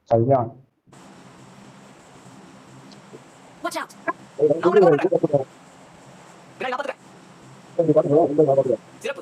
சரியா Watch out. அவனை கொல்லுங்க. பின்னாடி 40. சிறப்பு.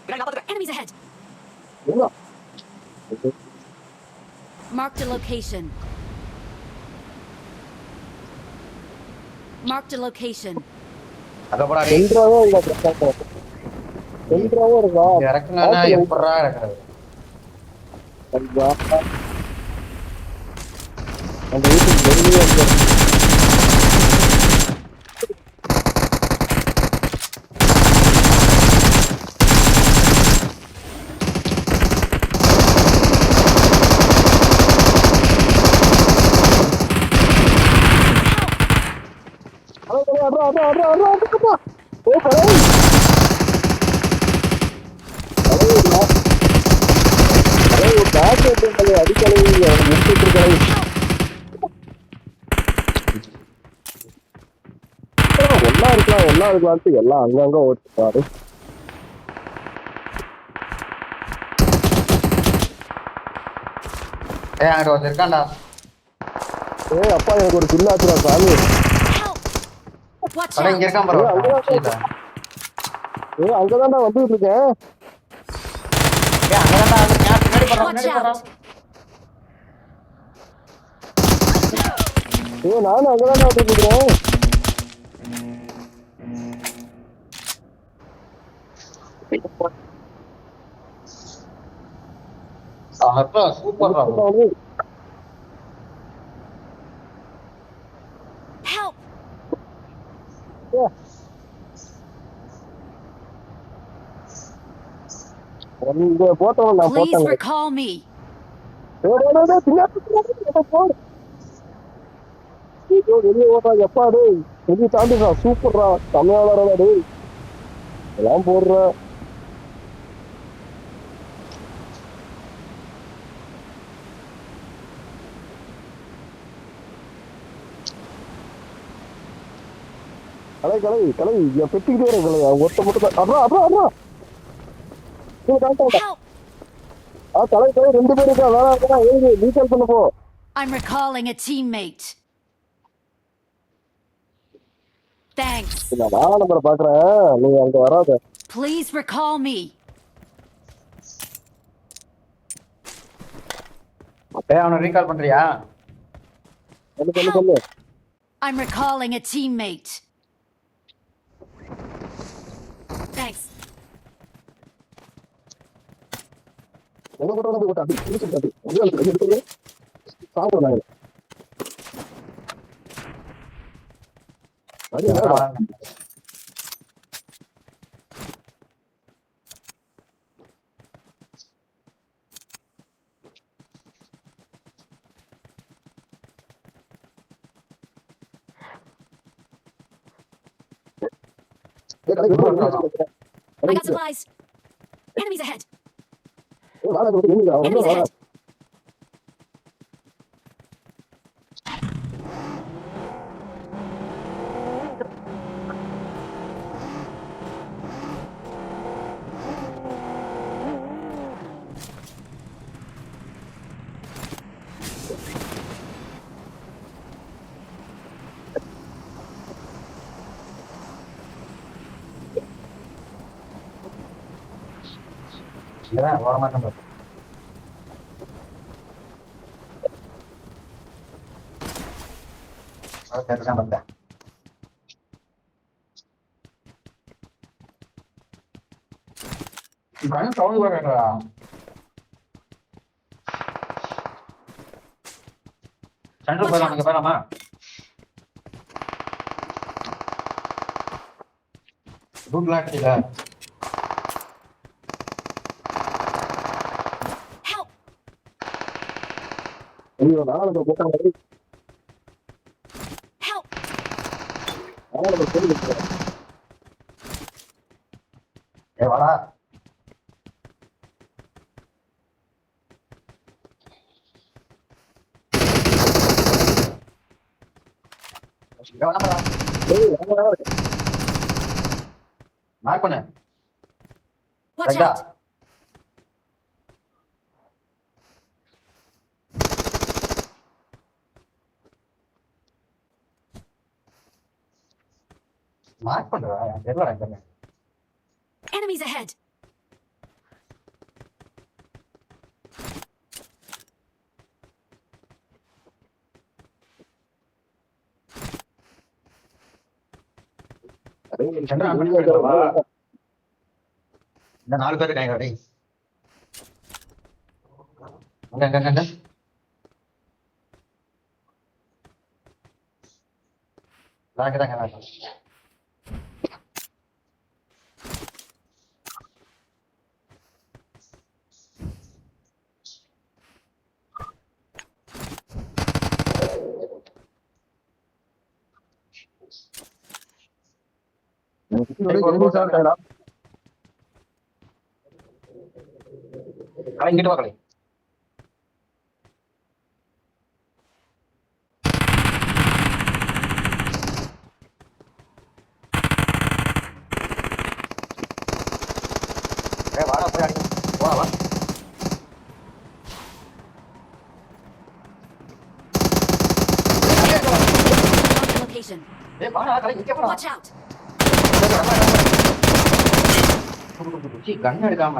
பின்னாடி 40. Enemies ahead. Marked a location. Marked a location. அத போடா டேய் சென்ட்ராவே இல்ல பிரச்சனை சென்ட்ராவே இருக்கா இறக்குனா எப்பறா இறக்குறது ஐயா அந்த வீட்டுக்கு வெளியே வந்து அடிக்கலை முடிச்சிட்டு ஒன்னா இருக்கலாம்ட்டு எல்லாம் அங்கங்க ஓட்டுறாரு. அங்க ஒருத்தர் இருக்கான்டா அப்பா எனக்கு ஒரு சின்ன ஆச்சுடா சாமி. Watch அட இங்க out. இருக்கான் பாரு அங்கதான்டா வந்துட்டு இருக்கேன். அங்கதான்டா பின்னாடி Watch போறான் out. நானும் அங்கதான்டா வந்துட்டு இருக்கேன். Super Help. போட்டவன் நான் Please போட்டேன். recall me. வெளியே ஓட்டா எப்பா டேய் வெளியே தாண்டிடா சூப்பர்ரா தமிழ்நாடா டேய் எல்லாம் போடுற கலை கலை கலை பெட்டிக்கிட்டே வர கலை ஒட்ட மட்டும் அட்ரா அட்ரா அட்ரா Help. கலை கலை 2 பேர் இருக்கா வேணா ஏய் டீடைல் பண்ண போ. I'm recalling a teammate. Thanks. நான் நம்பரை பாக்குறேன் நீ அங்க வராத. Please recall me. அவனை ரீகால் பண்றியா சொல்லு I'm recalling a teammate. Thanks. என்ன போட்டா போட்டா அப்படி சாப்பிடுறாங்க I got supplies. Enemies ahead. Enemies ahead. வரமாட்டேன் வந்தேன் சவுண்ட் வரா சென்ட்ரல் போயிடலாம் அங்க போயிடலாமா குட் லக் இல்ல Help. ஐயோ நான் போட்டாங்க Help. வாடா மார்க் பண்ணு. Watch ரைட்டா? out! மார்க் பண்றா. தெரியல எனக்கு. Enemies ahead! சந்திரா, அங்க போயிடவா? இந்த 4 பேர் இருக்காங்க டேய். அங்க. வாங்க. கலை இங்கிட்டு வா கலை. வாடா போய் அடி. வா. Mark the location. வாடா கலை இங்க போடா. Watch out! கண் எடுக்காம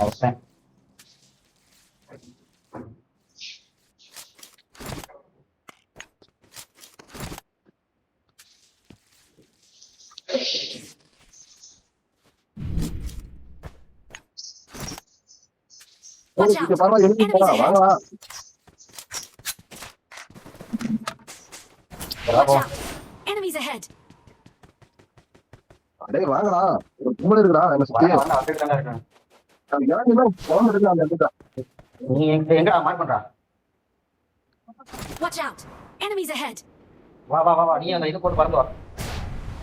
அவசரம். Watch out! பரவாயில்ல எழுதி Enemies போலாம் ahead! வாங்கலாம். Watch out! Enemies ahead! டேய் வாங்கடா. ஒரு கும்பல் இருக்குடா என்ன சுத்தி. வந்துட்டு தானே இருக்கேன். அது இறங்கினா போன் எடுத்து அந்த இடத்துல. நீ எங்க மார்க் பண்றா? Watch out! Enemies ahead! வா நீ அந்த இது போட்டு பறந்து வா.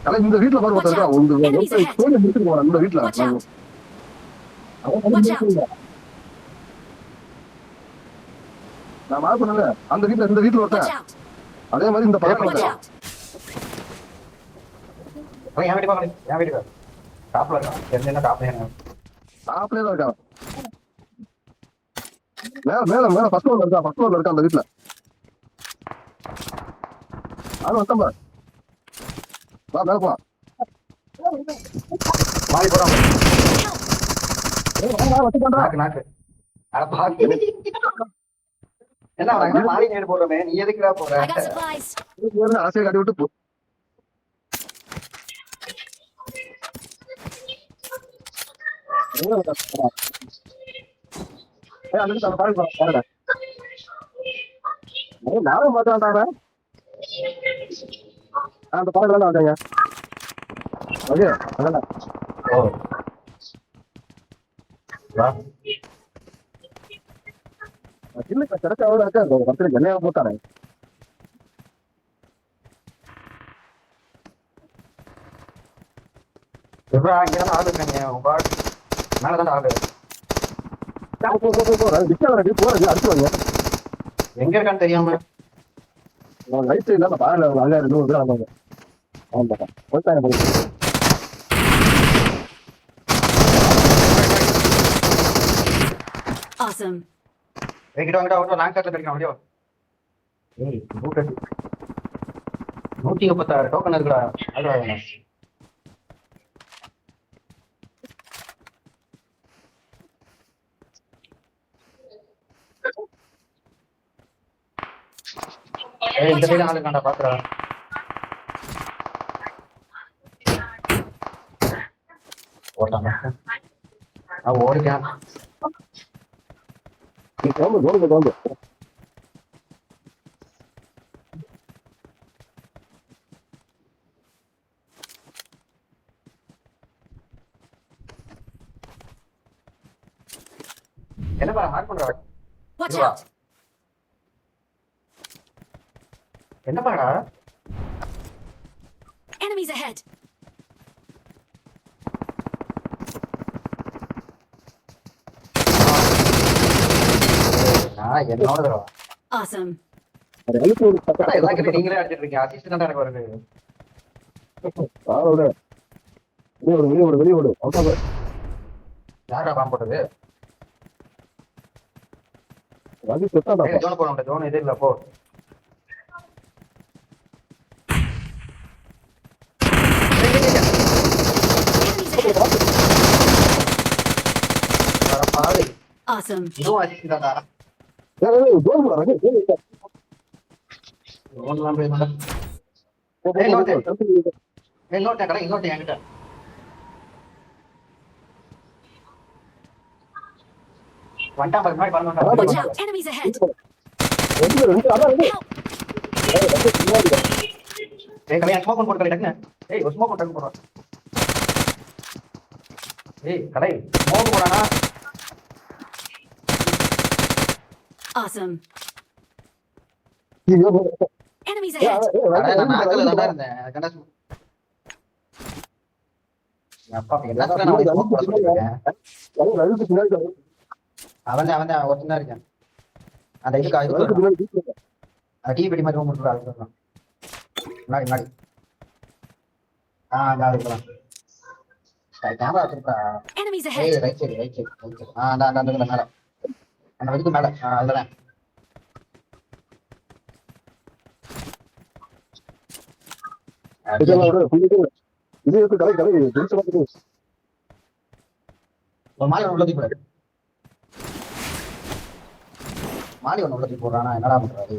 கலை இந்த வீட்ல பாரு ஒருத்தர் இருக்கா. உங்க கோயில முடிச்சிட்டு போறான் இந்த வீட்ல. Watch out! அவன் Watch out! நான் மார்க் பண்ணல. அந்த வீட்ல இந்த வீட்ல Watch ஒருத்தன். out! அதே மாதிரி இந்த பக்கத்துல Watch ஒருத்தன். out! என் வீட்டுக்கு வா கலை. என் வீட்டுக்கு டாப்ல இருக்கான். தெரிஞ்சா டாப்ல டாப்லயே தான் இருக்கான். மேல ஃபர்ஸ்ட் ஃப்ளோர்ல இருக்கா. ஃபர்ஸ்ட் ஃப்ளோர்ல இருக்கா அந்த வீட்ல. அது வந்தா வா மேல போலாம். மாறி போறான். வா வச்சு பண்றா. நாக்கு அட பாக்கு. என்ன அவன் மாறி நேடு போறமே, நீ எதுக்குடா போற? I got supplies! ஆசையை காட்டி விட்டு போ. நானும் மாட்டான்டா அந்த பாடலாம் வந்தாங்க. ஓகே அதான் ஓ வா இல்ல கிடைச்ச அவ்வளோ இருக்கா அந்த படத்துல என்னையா போட்டானே. எப்படா இங்க தான் ஆளு இருக்காங்க. உங்க மேலதான் ஆளு. போறது அடிச்சுவாங்க. எங்க இருக்கான்னு தெரியாம லைட் இல்லாம பாடல அங்க 200 பேர் வந்தாங்க. ஆமா போட்டாங்க போய். Awesome! வாங்கிட்டு லாங் ஷாட்ல கிடைக்கும் அப்படியே. ஏய் 136 டோக்கன் இருக்குடா. அதுவா வேணும். ஏய் இந்த சைடு ஆளு இருக்கான்டா பாக்குறா. ஓட்டாங்க. ஓடிட்டான். நீ வந்து என்ன பாரு மார்க் பண்றா. Watch இதுவா? out! என்ன பாடா? Enemies ahead! நான் என்னோட தடவை Awesome. அது அழுத்தி ஒரு ஆனா எல்லா கிட்ட நீங்களே அடிச்சிட்டு இருக்கீங்க. அசிஸ்ட் தான் எனக்கு வருது. ஆளோட வெளியே ஓடு அவுட் ஆஃப் யாரா பாம்பு போட்டது? வந்து செத்தாடா ஏய் ஜோன் போறோம். ஜோன் எது இல்ல போ. Enemies ahead. வர பாரு. Awesome. இதுவும் அசிஸ்ட் தான்டா. ஏய் ஜோன் போடா ஜோன்லாம் போய் மாட்டா. இன்னொருத்த கடை இன்னொருத்த என்கிட்ட. வண்டா பாரு முன்னாடி பாருங்க. Watch out. Enemies ahead. ரெண்டு Help. ஏய் கலை ஸ்மோக் போட்டு கலை டக்குனு. ஏய் ஒரு ஸ்மோக் போட்டு போறா. ஏய் கலை ஸ்மோக் போறானா? Awesome. ஐயோ Enemies ahead. அட நான் நாக்கல தான் இருந்தேன். கண்டா அப்பா என்ன சொல்றானே ஸ்மோக் போட சொல்றேன். அவன் ஒருத்தன் இருக்கான். அந்த இதுக்கு டீ பெட்டி மாதிரி ரூம் போட்டுறா அதுக்கு முன்னாடி அந்த இருக்கலாம். கேமரா வச்சிருக்கா. Enemies ஏய் ahead. ரைட் சைடு அந்த மேல அந்த இதுக்கு மேல அதுதான். இது இருக்கு கடை ஒரு மாலி ஒன்று உள்ளதுக்கு போடாது. மாலி ஒன்று உள்ளதுக்கு போடுறானா என்னடா பண்றாரு?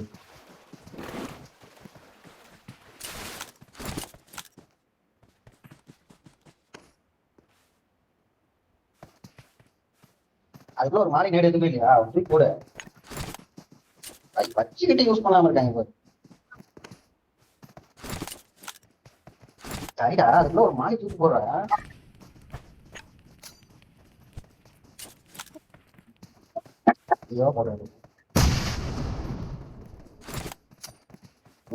அதுக்குள்ள ஒரு மாலி நேடு எதுவுமே இல்லையா? தூக்கி போடு. வச்சுக்கிட்டு யூஸ் பண்ணாம இருக்காங்க இப்போ. சரிடா அதுக்குள்ள ஒரு மாலி தூக்கி போடுற. ஐயோ போடுறது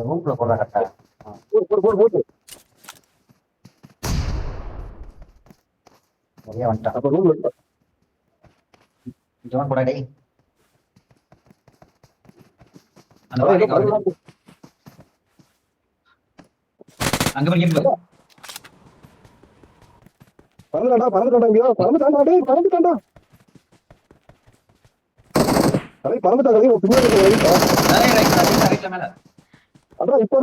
ரூம்ல போடுற கரெக்டா. போட்டு நிறைய வந்துட்டான். அப்ப ரூம் ஜோன் போடா டேய். அந்த அங்க போய் கேம் பறந்துட்டாண்டா பின்னாடி ரைட்ல மேல அதான் இப்ப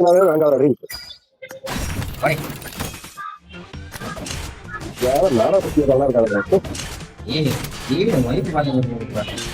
பாரு வேண்டாம் யாரும் நாடா பத்தி நல்லா இருக்காங்க. ஏய் வைப்பு பாத்து